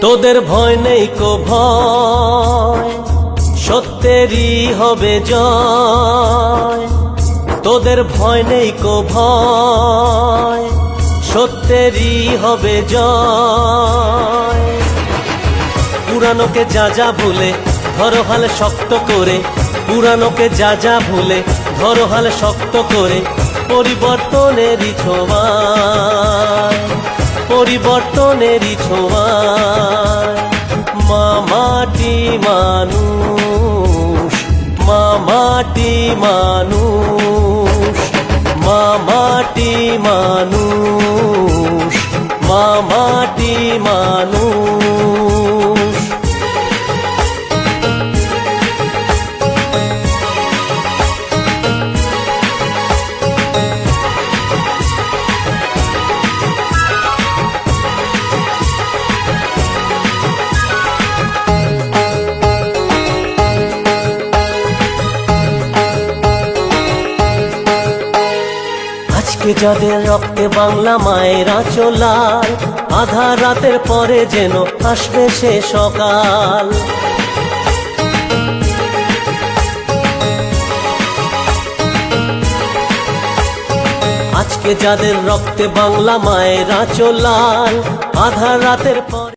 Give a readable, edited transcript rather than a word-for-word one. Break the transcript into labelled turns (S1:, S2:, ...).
S1: তোদের ভয় নেই কো ভয়, সত্যেরই হবে জয়। তোদের ভয় নেই কো ভয়, সত্যেরই হবে জয়। পুরানোকে যা যা ভুলে ধরো হাল শক্ত করে, পুরানোকে যা যা ভুলে ধরো হাল শক্ত করে। পরিবর্তনেরই ছোঁয়ায়, পরিবর্তনেরই ছোঁয়ায়। মা মাটি মানুষ, মা মাটি মানুষ, মা মাটি মানুষ, মা মাটি মানুষ। আজকে যাদের রক্তে বাংলা মায়ের আঁচলাল, আধার রাতের পরে যেন আসবে সে সকাল। আজকে যাদের রক্তে বাংলা মায়ের আঁচলাল, আধার রাতের পর